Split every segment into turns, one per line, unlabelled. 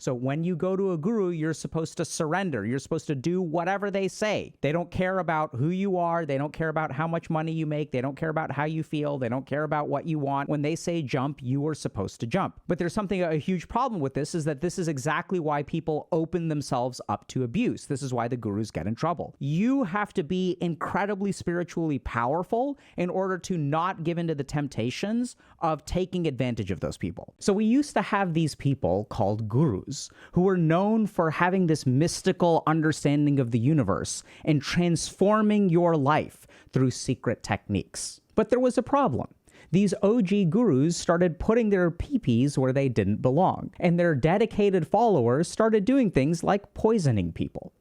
So when you go to a guru, you're supposed to surrender. You're supposed to do whatever they say. They don't care about who you are. They don't care about how much money you make. They don't care about how you feel. They don't care about what you want. When they say jump, you are supposed to jump. But there's a huge problem with this, is that this is exactly why people open themselves up to abuse. This is why the gurus get in trouble. You have to be incredibly spiritually powerful in order to not give into the temptations of taking advantage of those people. So we used to have these people called gurus who were known for having this mystical understanding of the universe and transforming your life through secret techniques. But there was a problem. These OG gurus started putting their peepees where they didn't belong, and their dedicated followers started doing things like poisoning people.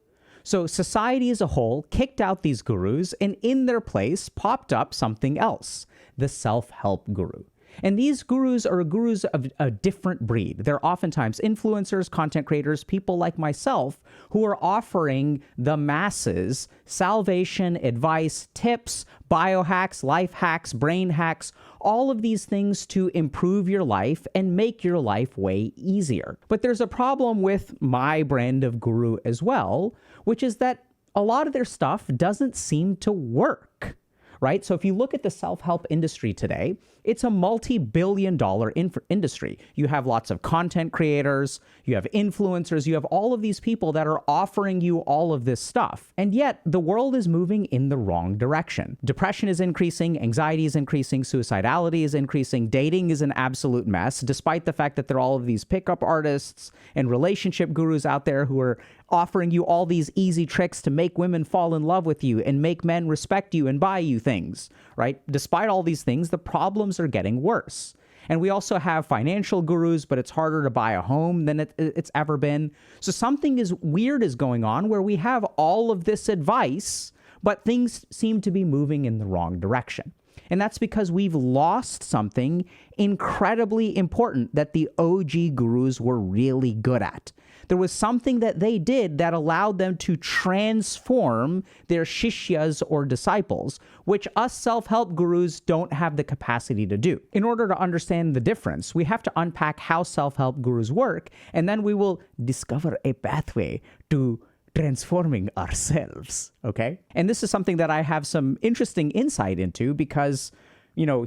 So society as a whole kicked out these gurus, and in their place popped up something else, the self-help guru. And these gurus are gurus of a different breed. They're oftentimes influencers, content creators, people like myself who are offering the masses salvation, advice, tips, biohacks, life hacks, brain hacks, all of these things to improve your life and make your life way easier. But there's a problem with my brand of guru as well, which is that a lot of their stuff doesn't seem to work. Right? So if you look at the self-help industry today, it's a multi-billion-dollar industry. You have lots of content creators, you have influencers, you have all of these people that are offering you all of this stuff. And yet the world is moving in the wrong direction. Depression is increasing, anxiety is increasing, suicidality is increasing, dating is an absolute mess, despite the fact that there are all of these pickup artists and relationship gurus out there who are offering you all these easy tricks to make women fall in love with you and make men respect you and buy you things, right? Despite all these things, the problems are getting worse. And we also have financial gurus, but it's harder to buy a home than it's ever been. So something weird is going on where we have all of this advice, but things seem to be moving in the wrong direction. And that's because we've lost something incredibly important that the OG gurus were really good at. There was something that they did that allowed them to transform their shishyas or disciples, which us self-help gurus don't have the capacity to do. In order to understand the difference, we have to unpack how self-help gurus work, and then we will discover a pathway to transforming ourselves, okay? And this is something that I have some interesting insight into because,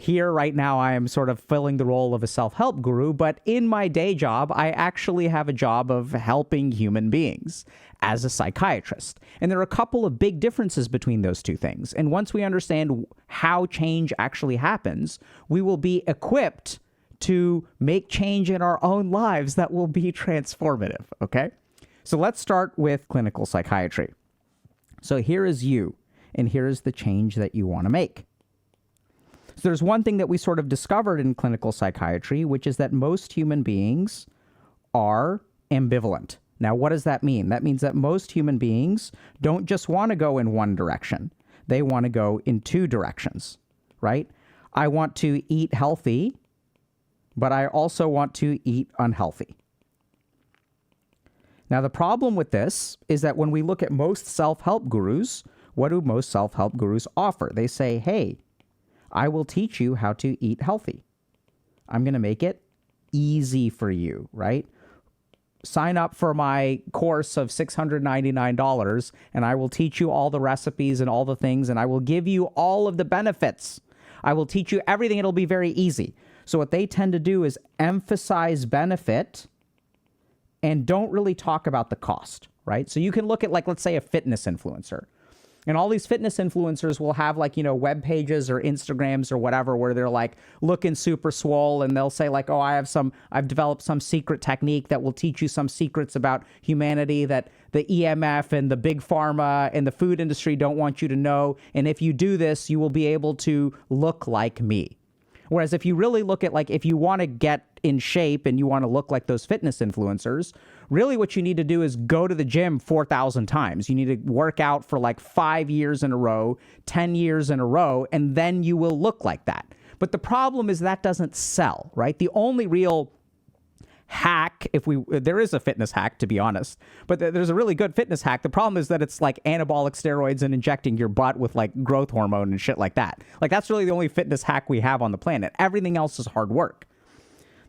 here right now I am sort of filling the role of a self-help guru, but in my day job, I actually have a job of helping human beings as a psychiatrist. And there are a couple of big differences between those two things. And once we understand how change actually happens, we will be equipped to make change in our own lives that will be transformative, okay? So let's start with clinical psychiatry. So here is you, and here is the change that you want to make. So there's one thing that we sort of discovered in clinical psychiatry, which is that most human beings are ambivalent. Now, what does that mean? That means that most human beings don't just want to go in one direction. They want to go in two directions, right? I want to eat healthy, but I also want to eat unhealthy. Now, the problem with this is that when we look at most self-help gurus, what do most self-help gurus offer? They say, hey, I will teach you how to eat healthy. I'm going to make it easy for you, right? Sign up for my course of $699, and I will teach you all the recipes and all the things, and I will give you all of the benefits. I will teach you everything. It'll be very easy. So what they tend to do is emphasize benefit and don't really talk about the cost, right? So you can look at, let's say a fitness influencer. And all these fitness influencers will have web pages or Instagrams or whatever where they're looking super swole, and they'll say oh, I've developed some secret technique that will teach you some secrets about humanity that the EMF and the big pharma and the food industry don't want you to know. And if you do this, you will be able to look like me. Whereas if you really look at if you want to get in shape and you want to look like those fitness influencers, really what you need to do is go to the gym 4,000 times. You need to work out for 5 years in a row, 10 years in a row, and then you will look like that. But the problem is that doesn't sell, right? The only real hack, there is a fitness hack, to be honest, but there's a really good fitness hack. The problem is that it's anabolic steroids and injecting your butt with growth hormone and shit like that. That's really the only fitness hack we have on the planet. Everything else is hard work.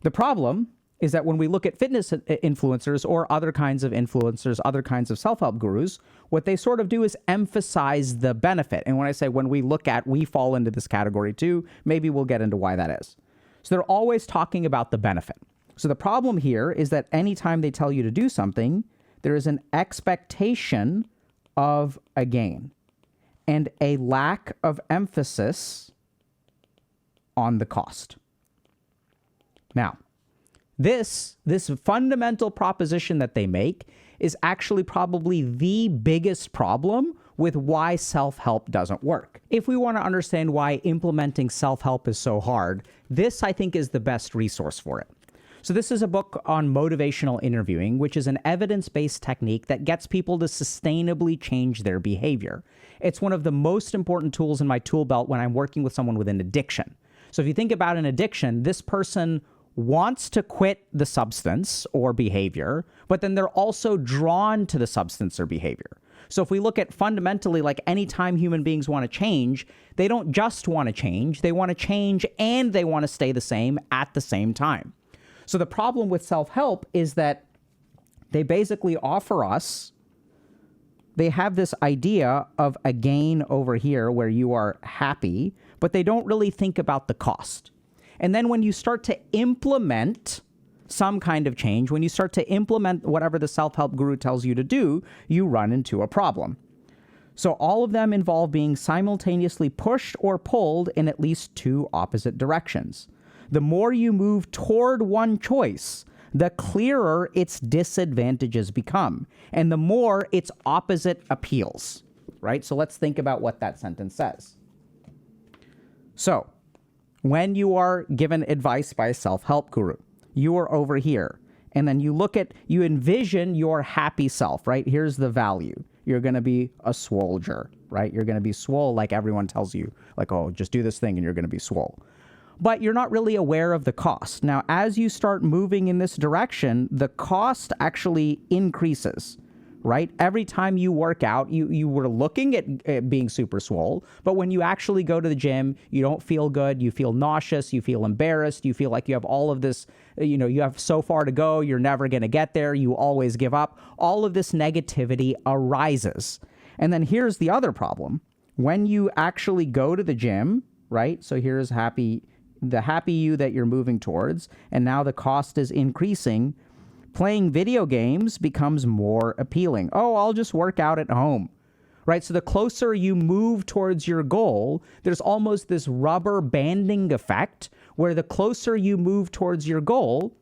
The problem is that when we look at fitness influencers or other kinds of influencers, other kinds of self-help gurus, what they sort of do is emphasize the benefit. And when I say when we look at, we fall into this category too, maybe we'll get into why that is. So they're always talking about the benefit. So the problem here is that anytime they tell you to do something, there is an expectation of a gain and a lack of emphasis on the cost. Now, this fundamental proposition that they make is actually probably the biggest problem with why self-help doesn't work. If we want to understand why implementing self-help is so hard, this, I think, is the best resource for it. So this is a book on motivational interviewing, which is an evidence-based technique that gets people to sustainably change their behavior. It's one of the most important tools in my tool belt when I'm working with someone with an addiction. So if you think about an addiction, this person wants to quit the substance or behavior, but then they're also drawn to the substance or behavior. So if we look at fundamentally, like anytime human beings want to change, they don't just want to change, they want to change and they want to stay the same at the same time. So the problem with self-help is that they basically offer us, they have this idea of a gain over here where you are happy, but they don't really think about the cost. And then when you start to implement some kind of change, when you start to implement whatever the self-help guru tells you to do, you run into a problem. So all of them involve being simultaneously pushed or pulled in at least two opposite directions. The more you move toward one choice, the clearer its disadvantages become, and the more its opposite appeals, right? So let's think about what that sentence says. So, when you are given advice by a self-help guru, you are over here, and then you envision your happy self, right? Here's the value. You're going to be a swolger, right? You're going to be swole like everyone tells you, like, oh, just do this thing and you're going to be swole. But you're not really aware of the cost. Now, as you start moving in this direction, the cost actually increases, right? Every time you work out, you were looking at being super swole, but when you actually go to the gym, you don't feel good, you feel nauseous, you feel embarrassed, you feel like you have all of this, you have so far to go, you're never going to get there, you always give up. All of this negativity arises. And then here's the other problem. When you actually go to the gym, right? So here's the happy you that you're moving towards, and now the cost is increasing. Playing video games becomes more appealing. Oh, I'll just work out at home, right? So the closer you move towards your goal, there's almost this rubber banding effect where the closer you move towards your goal,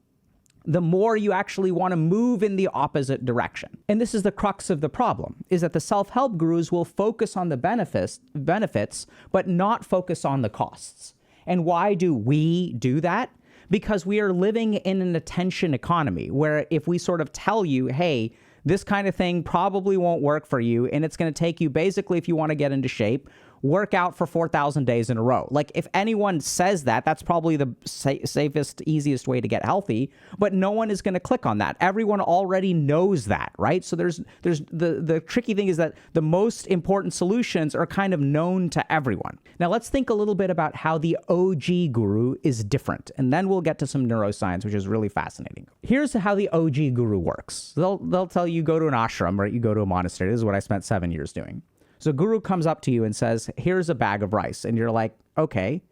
the more you actually want to move in the opposite direction. And this is the crux of the problem, is that the self-help gurus will focus on the benefits, but not focus on the costs. And why do we do that? Because we are living in an attention economy where if we sort of tell you, hey, this kind of thing probably won't work for you, and it's going to take you basically, if you want to get into shape, work out for 4,000 days in a row. Like if anyone says that, that's probably the safest, easiest way to get healthy, but no one is going to click on that. Everyone already knows that, right? So there's the tricky thing is that the most important solutions are kind of known to everyone. Now let's think a little bit about how the OG guru is different, and then we'll get to some neuroscience, which is really fascinating. Here's how the OG guru works. They'll tell you go to an ashram, right? You go to a monastery. This is what I spent 7 years doing. So guru comes up to you and says, here's a bag of rice. And you're like, okay.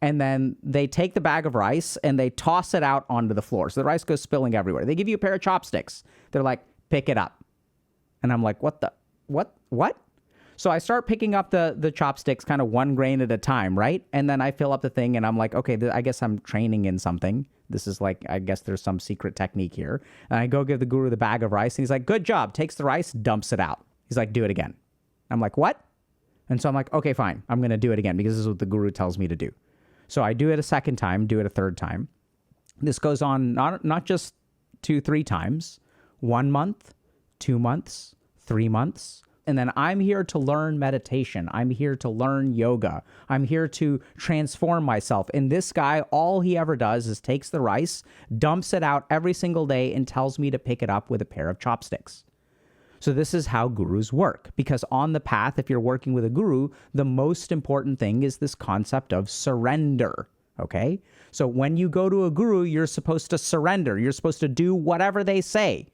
And then they take the bag of rice and they toss it out onto the floor. So the rice goes spilling everywhere. They give you a pair of chopsticks. They're like, pick it up. And I'm like, what? So I start picking up the chopsticks kind of one grain at a time, right? And then I fill up the thing and I'm like, okay, I guess I'm training in something. This is like, I guess there's some secret technique here. And I go give the guru the bag of rice and he's like, good job. Takes the rice, dumps it out. He's like, do it again. I'm like, what? And so I'm like, okay, fine. I'm going to do it again because this is what the guru tells me to do. So I do it a second time, do it a third time. This goes on not just 2-3 times, 1 month, 2 months, 3 months. And then I'm here to learn meditation. I'm here to learn yoga. I'm here to transform myself. And this guy, all he ever does is takes the rice, dumps it out every single day and tells me to pick it up with a pair of chopsticks. So this is how gurus work, because on the path, if you're working with a guru, the most important thing is this concept of surrender, Okay? So when you go to a guru, you're supposed to surrender. You're supposed to do whatever they say.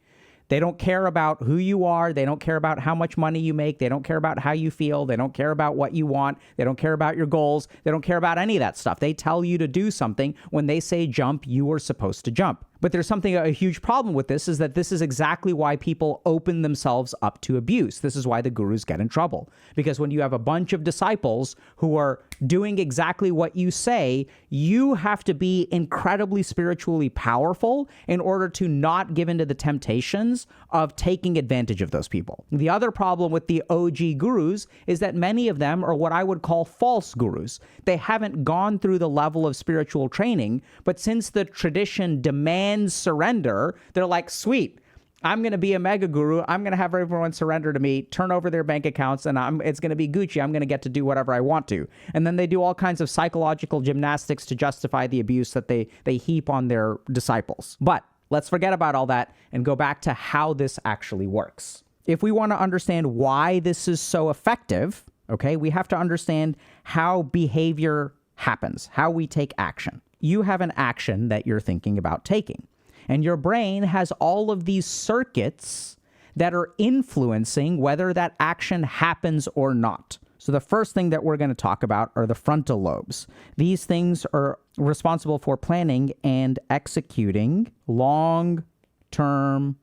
They don't care about who you are. They don't care about how much money you make. They don't care about how you feel. They don't care about what you want. They don't care about your goals. They don't care about any of that stuff. They tell you to do something. When they say jump, you are supposed to jump. But there's a huge problem with this is that this is exactly why people open themselves up to abuse. This is why the gurus get in trouble. Because when you have a bunch of disciples who are doing exactly what you say, you have to be incredibly spiritually powerful in order to not give into the temptations of taking advantage of those people. The other problem with the OG gurus is that many of them are what I would call false gurus. They haven't gone through the level of spiritual training, but since the tradition demands surrender, they're like, sweet, I'm going to be a mega guru. I'm going to have everyone surrender to me, turn over their bank accounts, and it's going to be Gucci. I'm going to get to do whatever I want to. And then they do all kinds of psychological gymnastics to justify the abuse that they heap on their disciples. But let's forget about all that and go back to how this actually works. If we want to understand why this is so effective, okay, we have to understand how behavior happens, how we take action. You have an action that you're thinking about taking, and your brain has all of these circuits that are influencing whether that action happens or not. So the first thing that we're going to talk about are the frontal lobes. These things are responsible for planning and executing long-term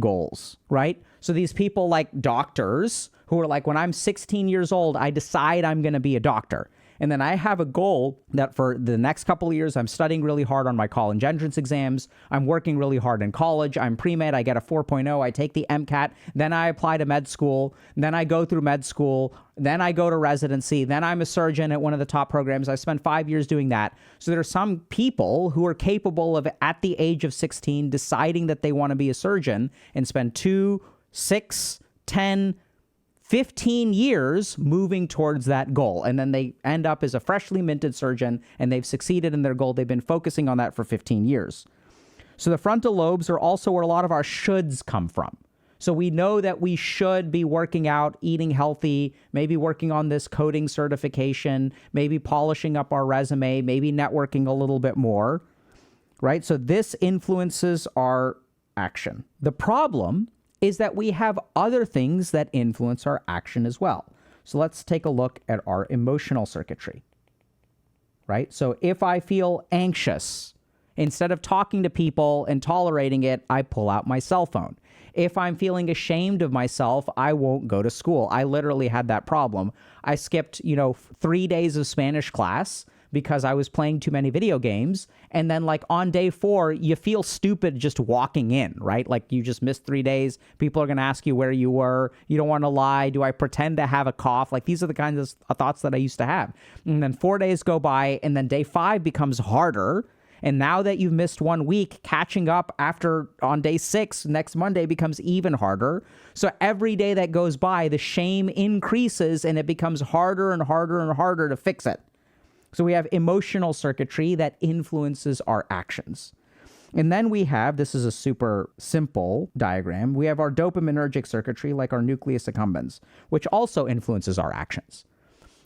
goals, right? So these people like doctors who are like, when I'm 16 years old, I decide I'm going to be a doctor. And then I have a goal that for the next couple of years, I'm studying really hard on my college entrance exams. I'm working really hard in college. I'm pre-med. I get a 4.0. I take the MCAT. Then I apply to med school. Then I go through med school. Then I go to residency. Then I'm a surgeon at one of the top programs. I spent 5 years doing that. So there are some people who are capable of, at the age of 16, deciding that they want to be a surgeon and spend 2, 6, 10, 15 years moving towards that goal. And then they end up as a freshly minted surgeon and they've succeeded in their goal. They've been focusing on that for 15 years. So the frontal lobes are also where a lot of our shoulds come from. So we know that we should be working out, eating healthy, maybe working on this coding certification, maybe polishing up our resume, maybe networking a little bit more, right? So this influences our action. The problem is that we have other things that influence our action as well. So let's take a look at our emotional circuitry, right? So if I feel anxious, instead of talking to people and tolerating it, I pull out my cell phone. If I'm feeling ashamed of myself, I won't go to school. I literally had that problem. I skipped, 3 days of Spanish class because I was playing too many video games. And then on day 4, you feel stupid just walking in, right? Like you just missed 3 days. People are going to ask you where you were. You don't want to lie. Do I pretend to have a cough? These are the kinds of thoughts that I used to have. And then 4 days go by and then day 5 becomes harder. And now that you've missed 1 week, catching up on day 6, next Monday becomes even harder. So every day that goes by, the shame increases and it becomes harder and harder and harder to fix it. So we have emotional circuitry that influences our actions. And then we have, this is a super simple diagram, we have our dopaminergic circuitry, like our nucleus accumbens, which also influences our actions.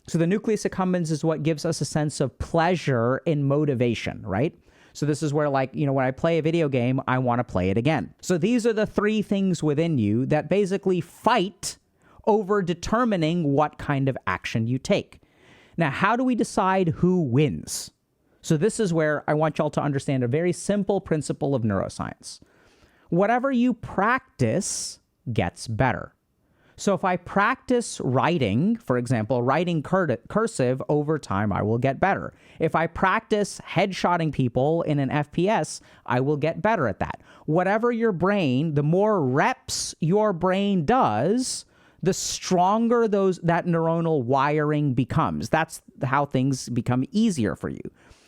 So the nucleus accumbens is what gives us a sense of pleasure and motivation, right? So this is where when I play a video game, I want to play it again. So these are the 3 things within you that basically fight over determining what kind of action you take. Now, how do we decide who wins? So this is where I want y'all to understand a very simple principle of neuroscience. Whatever you practice gets better. So if I practice writing, for example, writing cursive over time, I will get better. If I practice headshotting people in an FPS, I will get better at that. Whatever your brain, the more reps your brain does, the stronger that neuronal wiring becomes. That's how things become easier for you.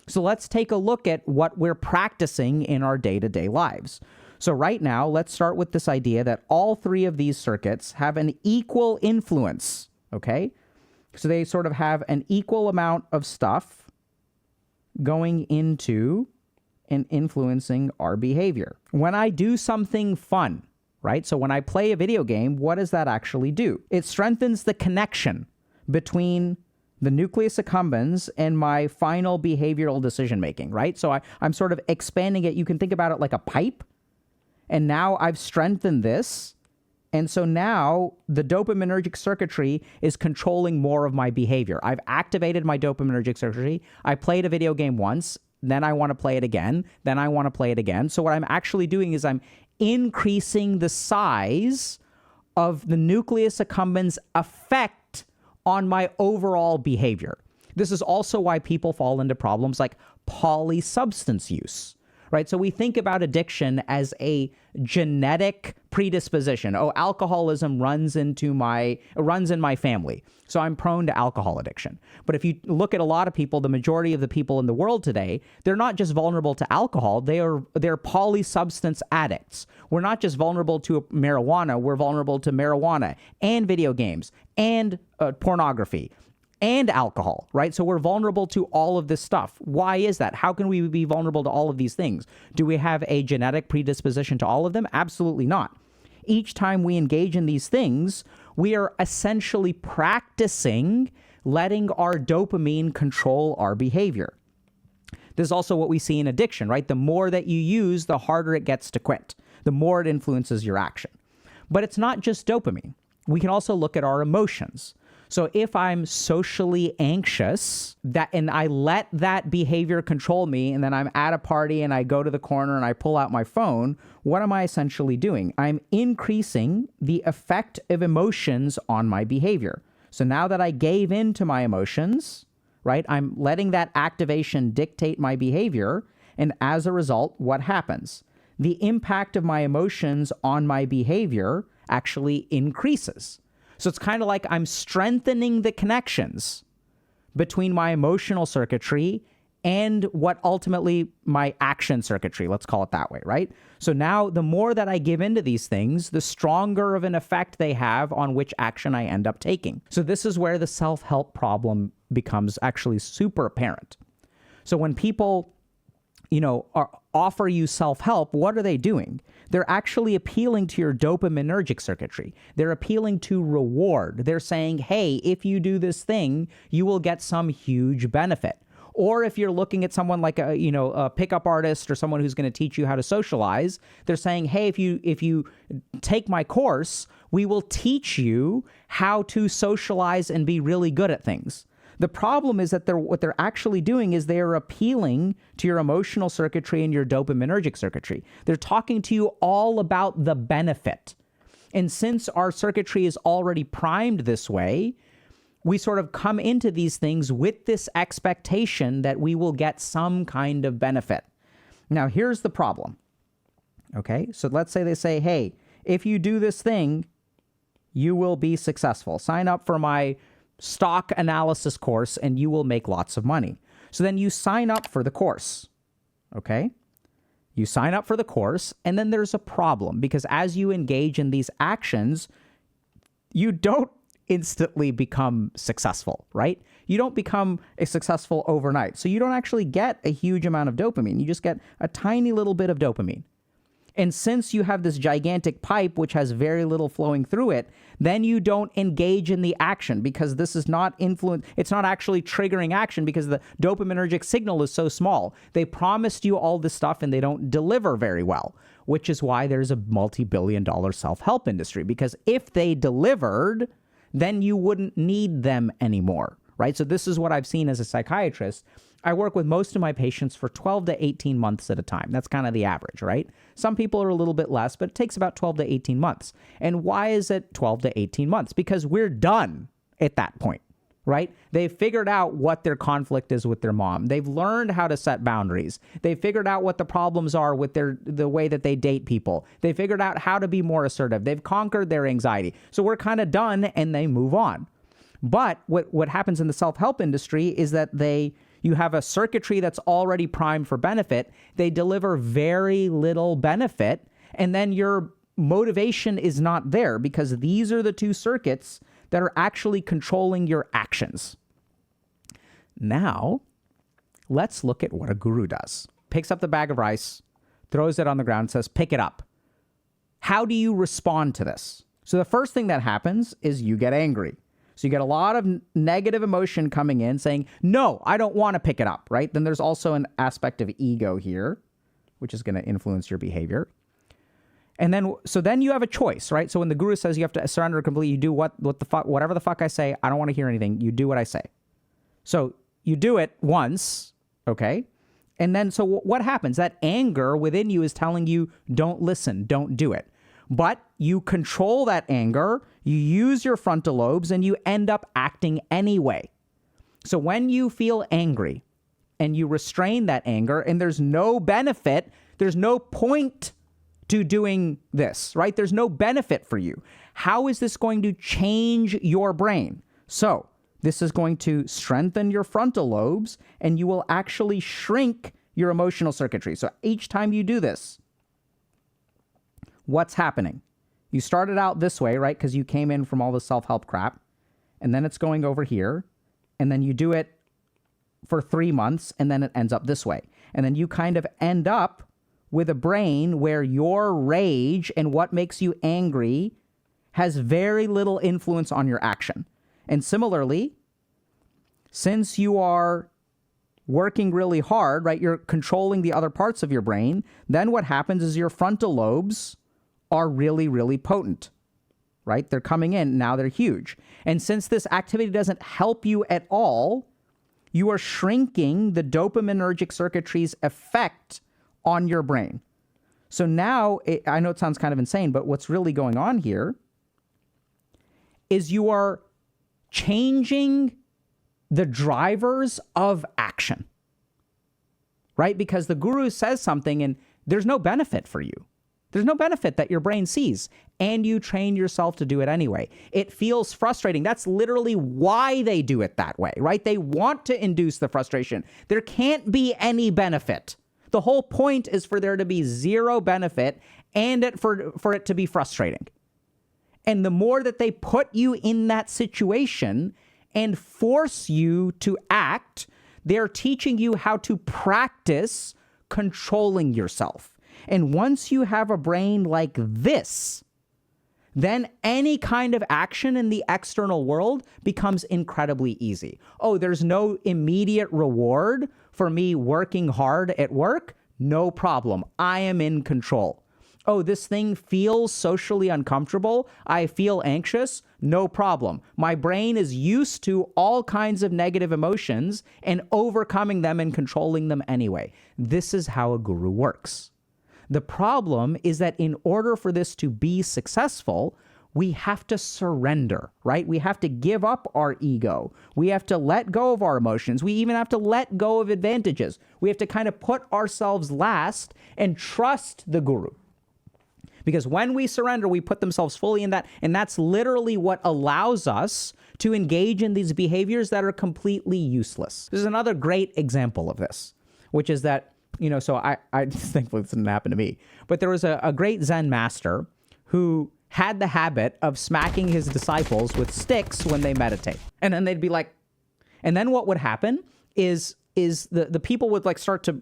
So let's take a look at what we're practicing in our day-to-day lives. So right now, let's start with this idea that all 3 of these circuits have an equal influence, okay? So they sort of have an equal amount of stuff going into and influencing our behavior. When I do something fun, right? So when I play a video game, what does that actually do? It strengthens the connection between the nucleus accumbens, and my final behavioral decision making, right? So I'm sort of expanding it. You can think about it like a pipe. And now I've strengthened this. And so now the dopaminergic circuitry is controlling more of my behavior. I've activated my dopaminergic circuitry. I played a video game once, then I want to play it again, then I want to play it again. So what I'm actually doing is I'm increasing the size of the nucleus accumbens effect on my overall behavior. This is also why people fall into problems like polysubstance use, right? So we think about addiction as a genetic predisposition. Oh, alcoholism runs in my family, so I'm prone to alcohol addiction. But if you look at a lot of people, the majority of the people in the world today, they're not just vulnerable to alcohol, they're polysubstance addicts. We're not just vulnerable to marijuana, we're vulnerable to marijuana and video games and pornography and alcohol, right? So we're vulnerable to all of this stuff. Why is that? How can we be vulnerable to all of these things? Do we have a genetic predisposition to all of them? Absolutely not. Each time we engage in these things, we are essentially practicing letting our dopamine control our behavior. This is also what we see in addiction, right? The more that you use, the harder it gets to quit, the more it influences your action. But it's not just dopamine. We can also look at our emotions. So if I'm socially anxious and I let that behavior control me, and then I'm at a party and I go to the corner and I pull out my phone, what am I essentially doing? I'm increasing the effect of emotions on my behavior. So now that I gave in to my emotions, right, I'm letting that activation dictate my behavior. And as a result, what happens? The impact of my emotions on my behavior actually increases. So it's kind of like I'm strengthening the connections between my emotional circuitry and what ultimately my action circuitry, let's call it that way, right? So now the more that I give into these things, the stronger of an effect they have on which action I end up taking. So this is where the self-help problem becomes actually super apparent. So when people, offer you self-help, what are they doing? They're actually appealing to your dopaminergic circuitry. They're appealing to reward. They're saying, hey, if you do this thing, you will get some huge benefit. Or if you're looking at someone like a pickup artist or someone who's going to teach you how to socialize, they're saying, hey, if you take my course, we will teach you how to socialize and be really good at things. The problem is that what they're actually doing is they are appealing to your emotional circuitry and your dopaminergic circuitry. They're talking to you all about the benefit. And since our circuitry is already primed this way, we sort of come into these things with this expectation that we will get some kind of benefit. Now, here's the problem. Okay, so let's say they say, hey, if you do this thing, you will be successful. Sign up for my stock analysis course and you will make lots of money. So then you sign up for the course, okay? You sign up for the course, and then there's a problem because as you engage in these actions, you don't instantly become successful, right? You don't become successful overnight. So you don't actually get a huge amount of dopamine. You just get a tiny little bit of dopamine. And since you have this gigantic pipe which has very little flowing through it, then you don't engage in the action because this is not it's not actually triggering action because the dopaminergic signal is so small. They promised you all this stuff and they don't deliver very well, which is why there's a multi-billion-dollar self-help industry, because if they delivered, then you wouldn't need them anymore, right? So this is what I've seen as a psychiatrist. I work with most of my patients for 12 to 18 months at a time. That's kind of the average, right? Some people are a little bit less, but it takes about 12 to 18 months. And why is it 12 to 18 months? Because we're done at that point, right? They've figured out what their conflict is with their mom. They've learned how to set boundaries. They've figured out what the problems are with the way that they date people. They figured out how to be more assertive. They've conquered their anxiety. So we're kind of done and they move on. But what happens in the self-help industry is that you have a circuitry that's already primed for benefit. They deliver very little benefit, and then your motivation is not there because these are the two circuits that are actually controlling your actions. Now, let's look at what a guru does. Picks up the bag of rice, throws it on the ground, says, pick it up. How do you respond to this? So the first thing that happens is you get angry. So you get a lot of negative emotion coming in saying, no, I don't want to pick it up, right? Then there's also an aspect of ego here, which is going to influence your behavior. And then, so then you have a choice, right? So when the guru says you have to surrender completely, you do what the fuck, whatever the fuck I say, I don't want to hear anything. You do what I say. So you do it once, okay? And then, so what happens? That anger within you is telling you, don't listen, don't do it. But you control that anger, you use your frontal lobes, and you end up acting anyway. So when you feel angry and you restrain that anger, and there's no benefit, there's no point to doing this, right? There's no benefit for you. How is this going to change your brain? So this is going to strengthen your frontal lobes, and you will actually shrink your emotional circuitry. So each time you do this, what's happening? You started out this way, right? Because you came in from all the self-help crap, and then it's going over here, and then you do it for 3 months, and then it ends up this way. And then you kind of end up with a brain where your rage and what makes you angry has very little influence on your action. And similarly, since you are working really hard, right, you're controlling the other parts of your brain, then what happens is your frontal lobes are really, really potent, right? They're coming in, now they're huge. And since this activity doesn't help you at all, you are shrinking the dopaminergic circuitry's effect on your brain. So now, I know it sounds kind of insane, but what's really going on here is you are changing the drivers of action, right? Because the guru says something and there's no benefit for you. There's no benefit that your brain sees, and you train yourself to do it anyway. It feels frustrating. That's literally why they do it that way, right? They want to induce the frustration. There can't be any benefit. The whole point is for there to be zero benefit and for it to be frustrating. And the more that they put you in that situation and force you to act, they're teaching you how to practice controlling yourself. And once you have a brain like this, then any kind of action in the external world becomes incredibly easy. Oh, there's no immediate reward for me working hard at work? No problem. I am in control. Oh, this thing feels socially uncomfortable. I feel anxious. No problem. My brain is used to all kinds of negative emotions and overcoming them and controlling them anyway. This is how a guru works. The problem is that in order for this to be successful, we have to surrender, right? We have to give up our ego. We have to let go of our emotions. We even have to let go of advantages. We have to kind of put ourselves last and trust the guru. Because when we surrender, we put themselves fully in that. And that's literally what allows us to engage in these behaviors that are completely useless. This is another great example of this, which is that, so I thankfully this didn't happen to me, but there was a great Zen master who had the habit of smacking his disciples with sticks when they meditate. And then they'd be like, and then what would happen is the people would like start to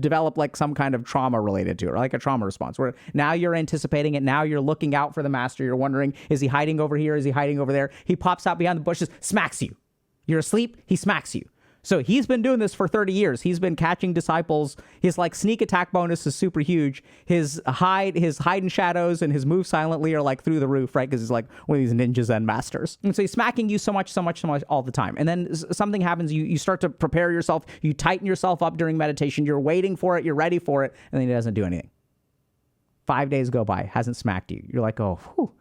develop like some kind of trauma related to it, or like a trauma response where now you're anticipating it. Now you're looking out for the master. You're wondering, is he hiding over here? Is he hiding over there? He pops out behind the bushes, smacks you. You're asleep. He smacks you. So he's been doing this for 30 years. He's been catching disciples. His like sneak attack bonus is super huge. His hide in shadows and his move silently are like through the roof, right? Because he's like one of these ninjas and masters. And so he's smacking you so much all the time. And then something happens. You start to prepare yourself. You tighten yourself up during meditation. You're waiting for it. You're ready for it. And then he doesn't do anything. 5 days go by. Hasn't smacked you. You're like, oh, whew,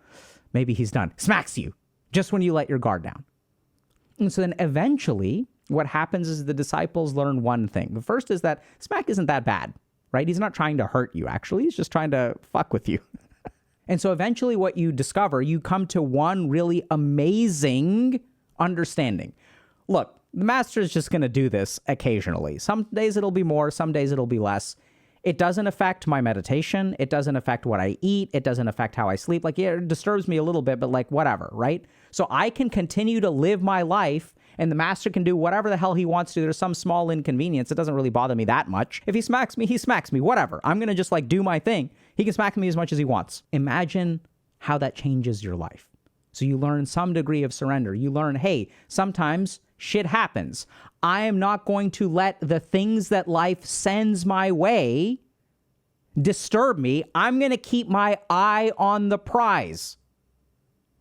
maybe he's done. Smacks you just when you let your guard down. And so then eventually what happens is the disciples learn one thing. The first is that smack isn't that bad, right? He's not trying to hurt you, actually. He's just trying to fuck with you. And so eventually what you discover, you come to one really amazing understanding. Look, the master is just going to do this occasionally. Some days it'll be more, some days it'll be less. It doesn't affect my meditation. It doesn't affect what I eat. It doesn't affect how I sleep. Like, yeah, it disturbs me a little bit, but like whatever, right? So I can continue to live my life and the master can do whatever the hell he wants to. There's some small inconvenience. It doesn't really bother me that much. If he smacks me, he smacks me, whatever. I'm going to just like do my thing. He can smack me as much as he wants. Imagine how that changes your life. So you learn some degree of surrender. You learn, hey, sometimes shit happens. I am not going to let the things that life sends my way disturb me. I'm going to keep my eye on the prize.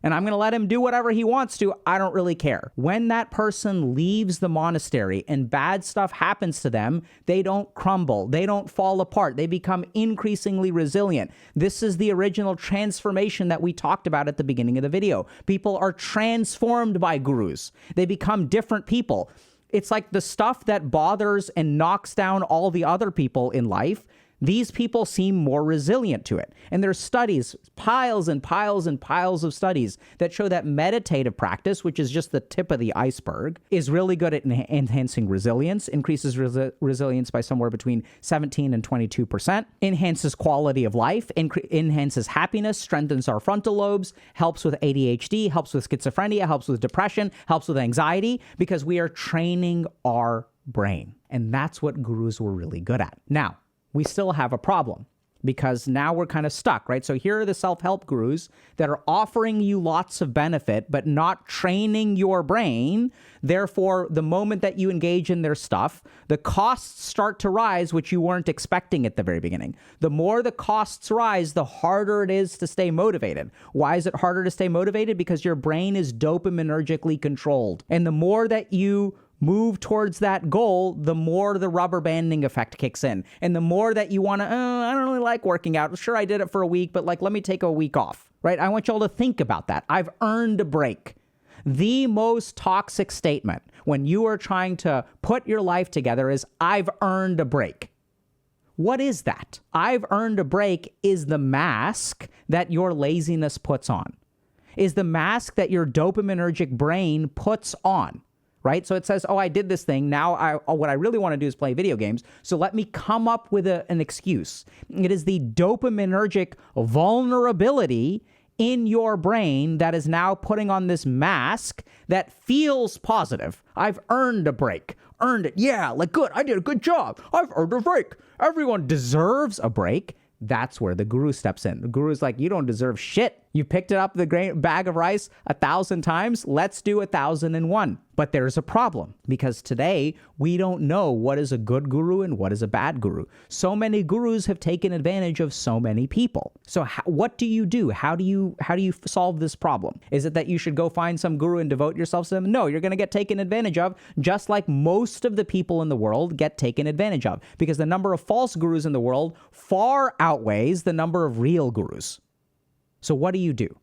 And I'm going to let him do whatever he wants to. I don't really care. When that person leaves the monastery and bad stuff happens to them, they don't crumble. They don't fall apart. They become increasingly resilient. This is the original transformation that we talked about at the beginning of the video. People are transformed by gurus. They become different people. It's like the stuff that bothers and knocks down all the other people in life. These people seem more resilient to it. And there's studies, piles and piles and piles of studies that show that meditative practice, which is just the tip of the iceberg, is really good at enhancing resilience, increases resilience by somewhere between 17 and 22%, enhances quality of life, enhances happiness, strengthens our frontal lobes, helps with ADHD, helps with schizophrenia, helps with depression, helps with anxiety, because we are training our brain. And that's what gurus were really good at. Now, we still have a problem because now we're kind of stuck, right? So here are the self-help gurus that are offering you lots of benefit, but not training your brain. Therefore, the moment that you engage in their stuff, the costs start to rise, which you weren't expecting at the very beginning. The more the costs rise, the harder it is to stay motivated. Why is it harder to stay motivated? Because your brain is dopaminergically controlled. And the more that you move towards that goal, the more the rubber banding effect kicks in. And the more that you want to, I don't really like working out. Sure, I did it for a week, but let me take a week off, right? I want y'all to think about that. I've earned a break. The most toxic statement when you are trying to put your life together is, I've earned a break. What is that? I've earned a break is the mask that your laziness puts on, is the mask that your dopaminergic brain puts on. Right? So it says, oh, I did this thing. Now what I really want to do is play video games. So let me come up with an excuse. It is the dopaminergic vulnerability in your brain that is now putting on this mask that feels positive. I've earned a break. Earned it. Yeah, good. I did a good job. I've earned a break. Everyone deserves a break. That's where the guru steps in. The guru's like, you don't deserve shit. You picked it up, the bag of rice 1,000 times. Let's do 1,001. But there's a problem because today we don't know what is a good guru and what is a bad guru. So many gurus have taken advantage of so many people. So what do you do? How do you solve this problem? Is it that you should go find some guru and devote yourself to them? No, you're going to get taken advantage of, just like most of the people in the world get taken advantage of, because the number of false gurus in the world far outweighs the number of real gurus. So what do?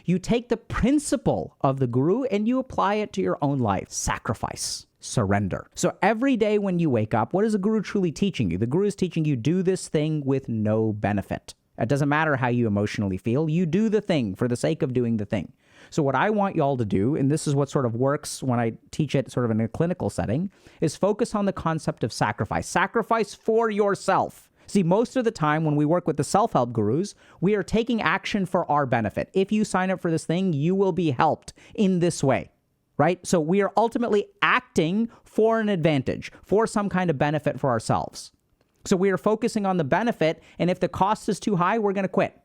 You take the principle of the guru and you apply it to your own life. Sacrifice, surrender. So every day when you wake up, what is the guru truly teaching you? The guru is teaching you, do this thing with no benefit. It doesn't matter how you emotionally feel. You do the thing for the sake of doing the thing. So what I want y'all to do, and this is what sort of works when I teach it sort of in a clinical setting, is focus on the concept of sacrifice. Sacrifice for yourself. See, most of the time when we work with the self-help gurus, we are taking action for our benefit. If you sign up for this thing, you will be helped in this way, right? So we are ultimately acting for an advantage, for some kind of benefit for ourselves. So we are focusing on the benefit, and if the cost is too high, we're going to quit.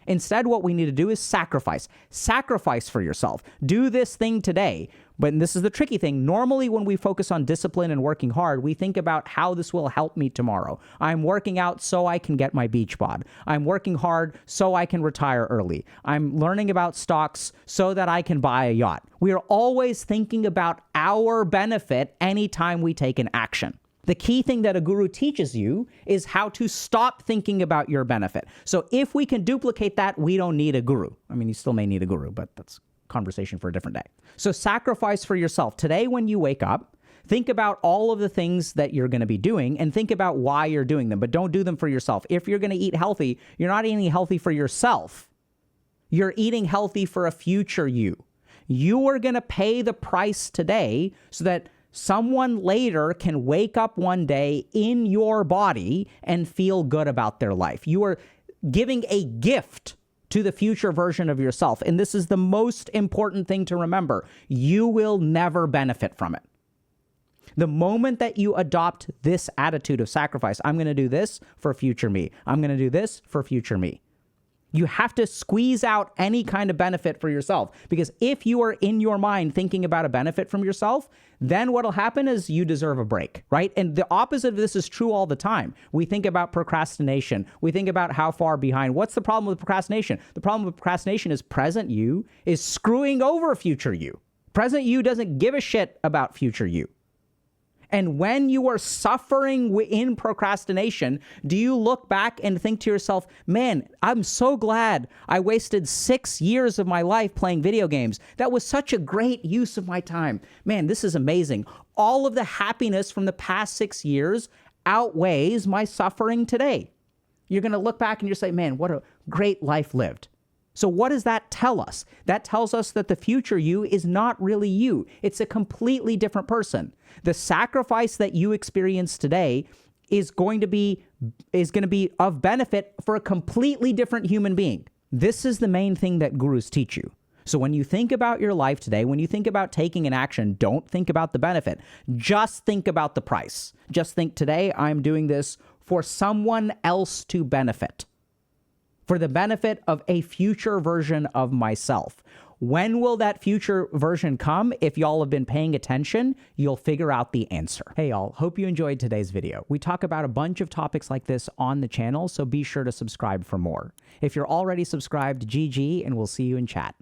Instead, what we need to do is sacrifice. Sacrifice for yourself. Do this thing today. But this is the tricky thing. Normally, when we focus on discipline and working hard, we think about how this will help me tomorrow. I'm working out so I can get my beach bod. I'm working hard so I can retire early. I'm learning about stocks so that I can buy a yacht. We are always thinking about our benefit anytime we take an action. The key thing that a guru teaches you is how to stop thinking about your benefit. So if we can duplicate that, we don't need a guru. I mean, you still may need a guru, but that's a conversation for a different day. So sacrifice for yourself. Today, when you wake up, think about all of the things that you're going to be doing and think about why you're doing them, but don't do them for yourself. If you're going to eat healthy, you're not eating healthy for yourself. You're eating healthy for a future you. You are going to pay the price today so that someone later can wake up one day in your body and feel good about their life. You are giving a gift to the future version of yourself. And this is the most important thing to remember. You will never benefit from it. The moment that you adopt this attitude of sacrifice, I'm going to do this for future me. I'm going to do this for future me. You have to squeeze out any kind of benefit for yourself, because if you are in your mind thinking about a benefit from yourself, then what'll happen is you deserve a break, right? And the opposite of this is true all the time. We think about procrastination. We think about how far behind. What's the problem with procrastination? The problem with procrastination is present you is screwing over future you. Present you doesn't give a shit about future you. And when you are suffering in procrastination, do you look back and think to yourself, man, I'm so glad I wasted 6 years of my life playing video games. That was such a great use of my time. Man, this is amazing. All of the happiness from the past 6 years outweighs my suffering today. You're going to look back and you're say, man, what a great life lived. So what does that tell us? That tells us that the future you is not really you. It's a completely different person. The sacrifice that you experience today is going to be of benefit for a completely different human being. This is the main thing that gurus teach you. So when you think about your life today, when you think about taking an action, don't think about the benefit. Just think about the price. Just think, today I'm doing this for someone else to benefit, for the benefit of a future version of myself. When will that future version come? If y'all have been paying attention, you'll figure out the answer. Hey y'all, hope you enjoyed today's video. We talk about a bunch of topics like this on the channel, so be sure to subscribe for more. If you're already subscribed, GG, and we'll see you in chat.